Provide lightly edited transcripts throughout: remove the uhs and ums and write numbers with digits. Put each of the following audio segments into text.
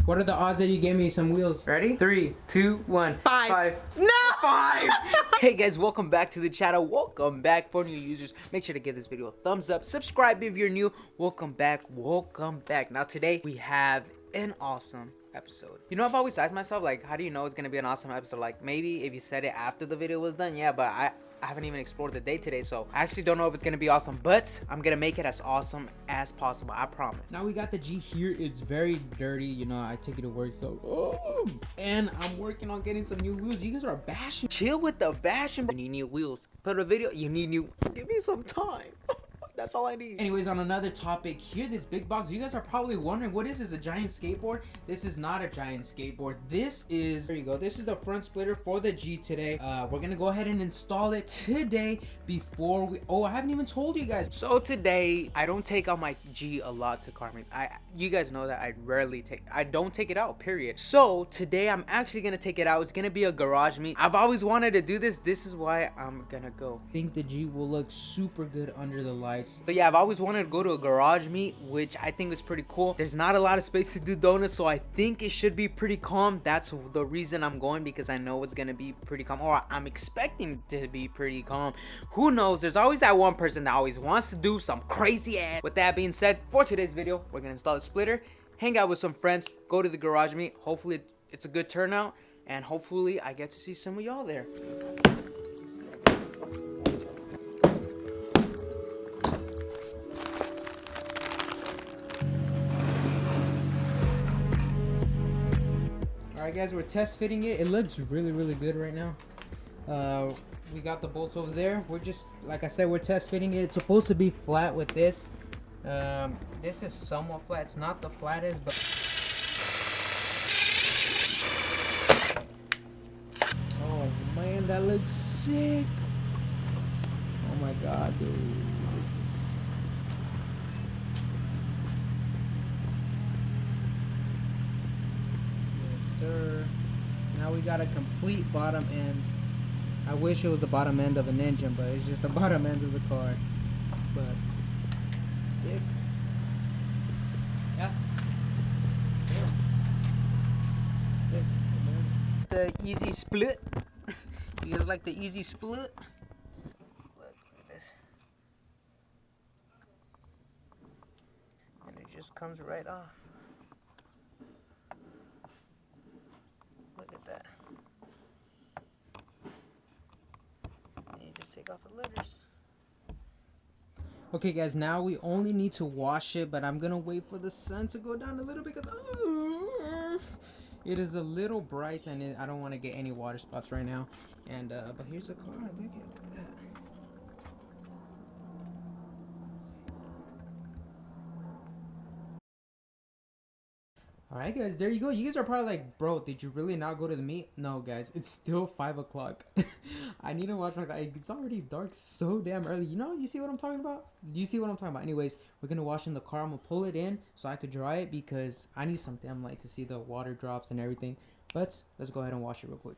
What are the odds that you gave me some wheels? Ready? 3, 2, 1. 5. No! 5! Hey guys, welcome back to the channel. Welcome back. For new users, make sure to give this video a thumbs up. Subscribe if you're new. Welcome back. Welcome back. Now today we have an awesome episode. You know, I've always asked myself, like, how do you know it's gonna be an awesome episode? Like, maybe if you said it after the video was done, yeah, but I haven't even explored the day today, so I actually don't know if it's gonna be awesome, but I'm gonna make it as awesome as possible. I promise. Now we got the G here. It's very dirty, you know. I take it to work, so and I'm working on getting some new wheels. You guys are bashing. Chill with the bashing, bro. You need new wheels. Put a video. You need new. Give me some time. That's all I need. Anyways, on another topic here, this big box. You guys are probably wondering, what is this? A giant skateboard? This is not a giant skateboard. This is, there you go. This is the front splitter for the G today. We're gonna go ahead and install it today before we. Oh, I haven't even told you guys. So today, I don't take out my G a lot to car meets. You guys know that I don't take it out, period. So today, I'm actually gonna take it out. It's gonna be a garage meet. I've always wanted to do this. This is why I'm gonna go. I think the G will look super good under the lights. But yeah, I've always wanted to go to a garage meet, which I think is pretty cool. There's not a lot of space to do donuts, so I think it should be pretty calm. That's the reason I'm going, because I know it's gonna be pretty calm, or I'm expecting it to be pretty calm. Who knows? There's always that one person that always wants to do some crazy ass. With that being said, for today's video, we're gonna install a splitter, hang out with some friends, go to the garage meet. Hopefully it's a good turnout, and hopefully I get to see some of y'all there. Alright guys, we're test fitting it. It looks really good right now. We got the bolts over there. We're just, like I said, we're test fitting it. It's supposed to be flat with this. This is somewhat flat. It's not the flattest, but oh man, that looks sick. Oh my god, dude. This is, sir. Now we got a complete bottom end. I wish it was the bottom end of an engine, but it's just the bottom end of the car. But sick. Yeah. Damn. Sick. The easy split. You guys like the easy split? Look at this. And it just comes right off. Look at that. And you just take off the letters. Okay guys, now we only need to wash it, but I'm gonna wait for the sun to go down a little bit because it is a little bright and I don't want to get any water spots right now. And but here's the car. Look at that. Alright guys, there you go. You guys are probably like, bro, did you really not go to the meet? No guys, it's still 5 o'clock. I need to watch my car. It's already dark so damn early. You know, you see what I'm talking about? You see what I'm talking about? Anyways, we're gonna wash in the car. I'm gonna pull it in so I could dry it because I need some damn light to see the water drops and everything. But let's go ahead and wash it real quick.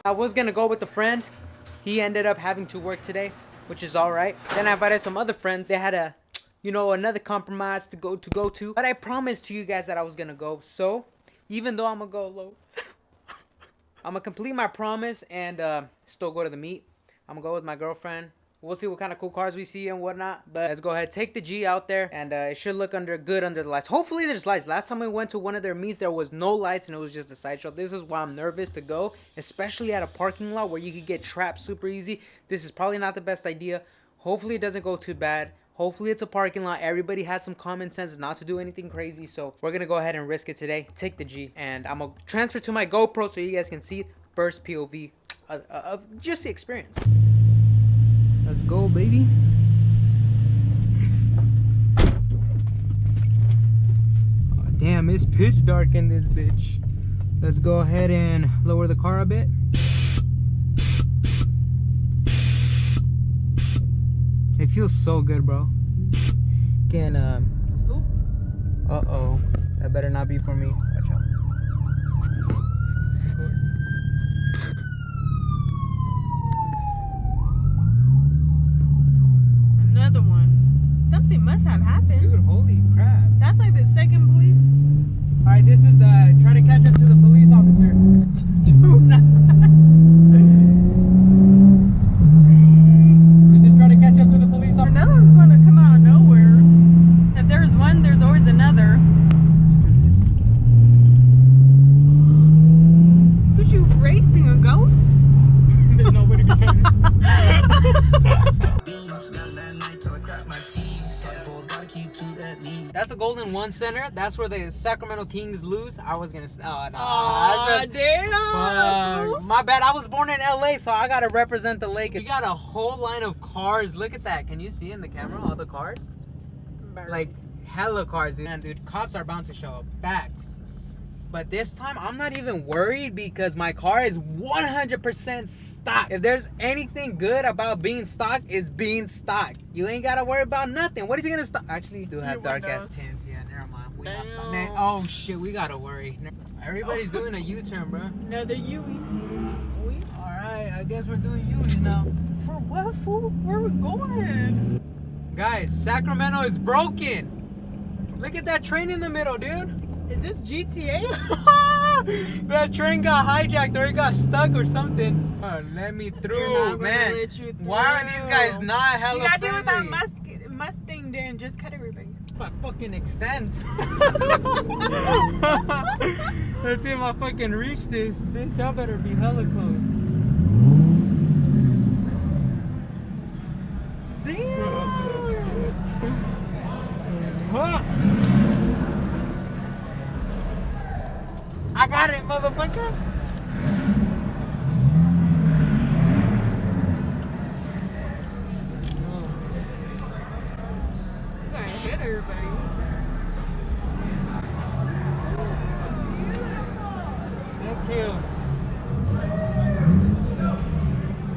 I was gonna go with a friend. He ended up having to work today, which is all right. Then I invited some other friends. They had a, you know, another compromise to go to. But I promised to you guys that I was gonna go. So even though I'm gonna go low, I'm gonna complete my promise and still go to the meet. I'm gonna go with my girlfriend. We'll see what kind of cool cars we see and whatnot. But let's go ahead, take the G out there, and it should look good under the lights. Hopefully there's lights. Last time we went to one of their meets, there was no lights and it was just a sideshow. This is why I'm nervous to go, especially at a parking lot where you could get trapped super easy. This is probably not the best idea. Hopefully it doesn't go too bad. Hopefully it's a parking lot. Everybody has some common sense not to do anything crazy. So we're going to go ahead and risk it today. Take the G. And I'm going to transfer to my GoPro so you guys can see first POV of just the experience. Let's go, baby. Oh, damn, it's pitch dark in this bitch. Let's go ahead and lower the car a bit. It feels so good, bro. Can uh-oh. That better not be for me. Watch out. Another one. Something must have happened. Dude, holy crap. That's like the second police. Alright, this is the try to catch up to the police officer. Do not. Let's just try to catch up to the police officer. Another one's going to come out of nowhere. If there's one, there's always another. Was you racing a ghost? There's nobody behind me. That's a Golden One Center. That's where the Sacramento Kings lose. I was gonna say, oh no. Aw, damn. My bad. I was born in LA, so I gotta represent the Lakers. We got a whole line of cars. Look at that. Can you see in the camera all the cars? Like hella cars, dude. And dude, cops are bound to show up. Facts. But this time, I'm not even worried because my car is 100% stock. If there's anything good about being stock, it's being stock. You ain't gotta worry about nothing. What is he gonna stop? Actually, do have dark ass tints. Yeah, never mind. We not stock. Man, oh shit, we gotta worry. Everybody's doing a U-turn, bro. Another Yui. Alright, I guess we're doing U's now. For what, fool? Where are we going? Guys, Sacramento is broken. Look at that train in the middle, dude. Is this GTA? That train got hijacked or it got stuck or something. Let me through, man. Why are these guys not hella You gotta do friendly? what that Mustang did and just cut everything. My fucking extend. Let's see if I fucking reach this. Bitch, y'all better be hella close. Damn! I got it, motherfucker. You gotta hit everybody. Thank you.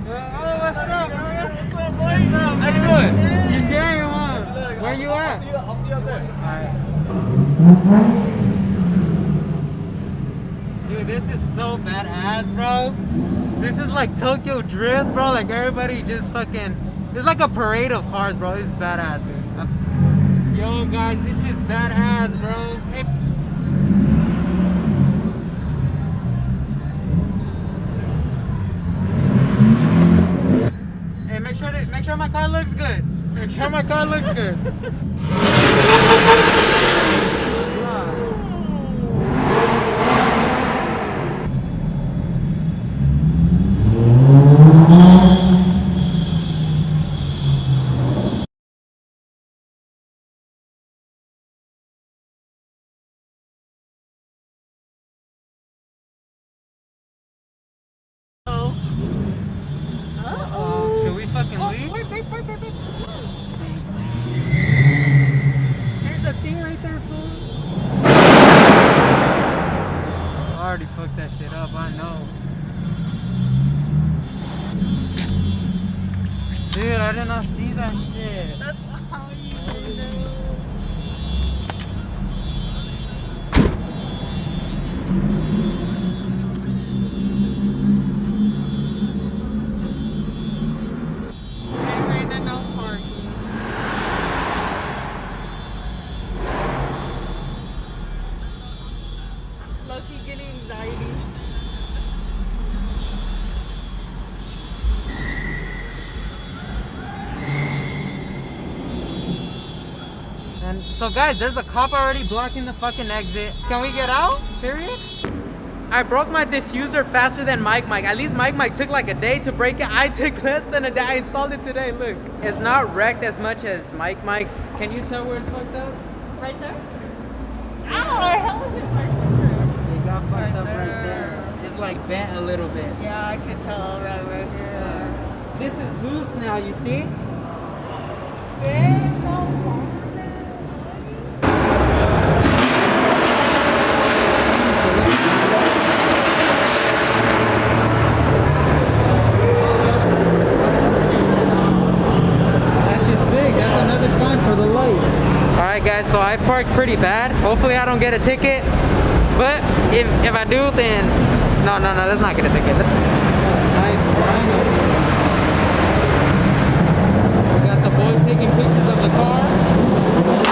Oh, what's up, bro? What's up, boy? What's up, How you man? doing? You carrying one? Where you at? I'll see you up there. Alright. Dude, this is so badass, bro. This is like Tokyo Drift, bro. Like everybody just fucking. It's like a parade of cars, bro. It's badass, dude. Yo, guys, this is badass, bro. Hey. Hey, make sure my car looks good. Make sure my car looks good. Should we fucking leave? Wait. There's a thing right there, fool. I already fucked that shit up, I know. Dude, I did not see that shit. That's how you know. No parking. Low-key getting anxiety. And so guys, there's a cop already blocking the fucking exit. Can we get out? Period? I broke my diffuser faster than Myke. At least Myke took like a day to break it. I took less than a day. I installed it today. Look, it's not wrecked as much as Myke's. Can you tell where it's fucked up? Right there? Ow, I held it right there. It got fucked Right up right there. there. It's like bent a little bit. Yeah, I can tell right here. This is loose now, you see? guys, so I parked pretty bad. Hopefully I don't get a ticket. But if I do, then no, let's not get a ticket. Nice line up here. We got the boy taking pictures of the car. Oh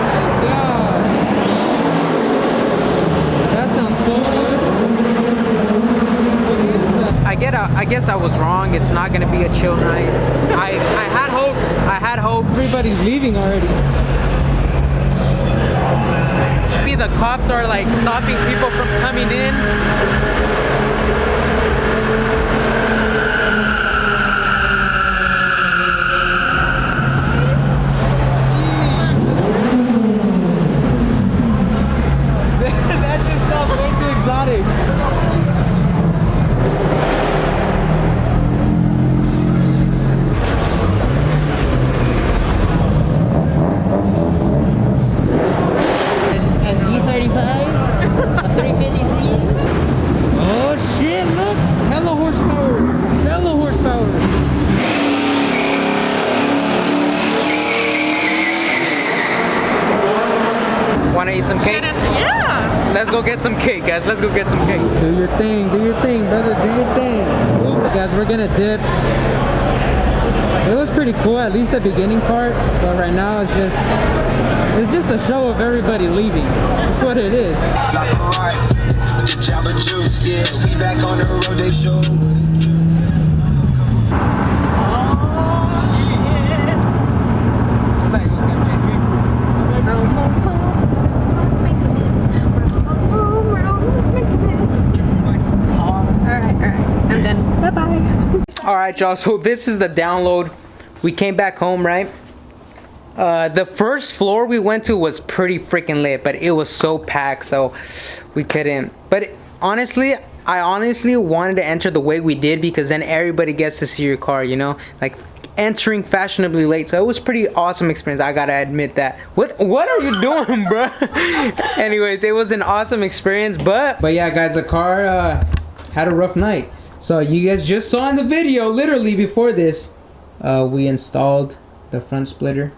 my god. That sounds so good. What is that? I guess I was wrong. It's not gonna be a chill night. I had hopes. I had hope. Everybody's leaving already. Maybe the cops are like stopping people from coming in. That just sounds way too exotic. And G35, a 350Z. Oh shit, look! Hella horsepower! Hella horsepower! Wanna eat some cake? Yeah. Let's go get some cake, guys. Let's go get some cake. Do your thing, brother, do your thing. Ooh, guys, we're gonna dip. It was pretty cool, at least the beginning part, but right now it's just a show of everybody leaving. That's what it is. Jabba juice, yeah, we back on the road, they show. I thought he was gonna chase me. We're almost home. We're almost making it. We're almost home. We're almost making it. Alright. I'm done. Bye-bye. Alright, y'all, so this is the download. We came back home, right? The first floor we went to was pretty freaking lit, but it was so packed, so we couldn't. But honestly, I honestly wanted to enter the way we did because then everybody gets to see your car, you know? Like entering fashionably late. So it was pretty awesome experience. I gotta admit that. What are you doing, bro? Anyways, it was an awesome experience, but yeah, guys, the car had a rough night. So you guys just saw in the video, literally before this, we installed the front splitter.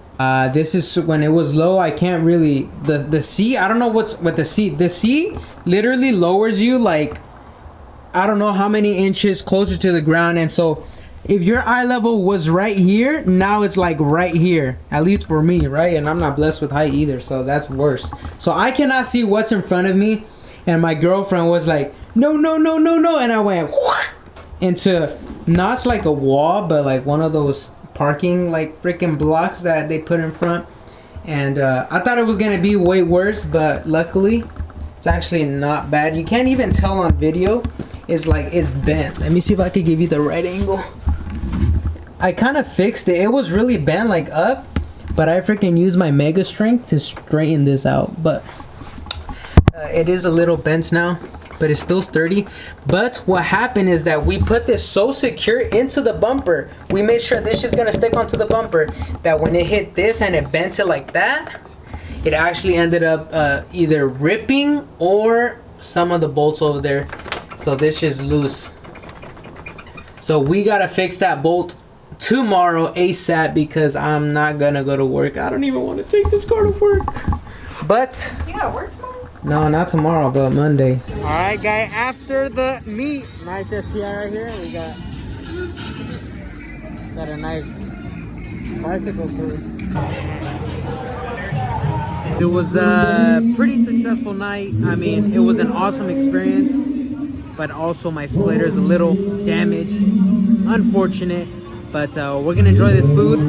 This is when it was low. I can't really the seat. I don't know what's with the seat. The seat literally lowers you like I don't know how many inches closer to the ground, and so if your eye level was right here, now it's like right here, at least for me, right? And I'm not blessed with height either, so that's worse. So I cannot see what's in front of me, and my girlfriend was like, no, and I went into not like a wall, but like one of those parking like freaking blocks that they put in front, and I thought it was gonna be way worse, but luckily it's actually not bad. You can't even tell on video. It's like it's bent. Let me see if I could give you the right angle. I kind of fixed it. It was really bent like up, but I freaking used my mega strength to straighten this out. But it is a little bent now, but it's still sturdy. But what happened is that we put this so secure into the bumper. We made sure this is gonna stick onto the bumper, that when it hit this and it bent it like that, it actually ended up either ripping or some of the bolts over there. So this is loose. So we gotta fix that bolt tomorrow ASAP because I'm not gonna go to work. I don't even want to take this car to work. But You gotta work tomorrow? no, not tomorrow, but Monday. all right, guy. After the meet, nice STI right here. We got a nice bicycle crew. It was a pretty successful night. I mean, it was an awesome experience, but also my splitter's a little damaged. Unfortunate, but we're gonna enjoy this food.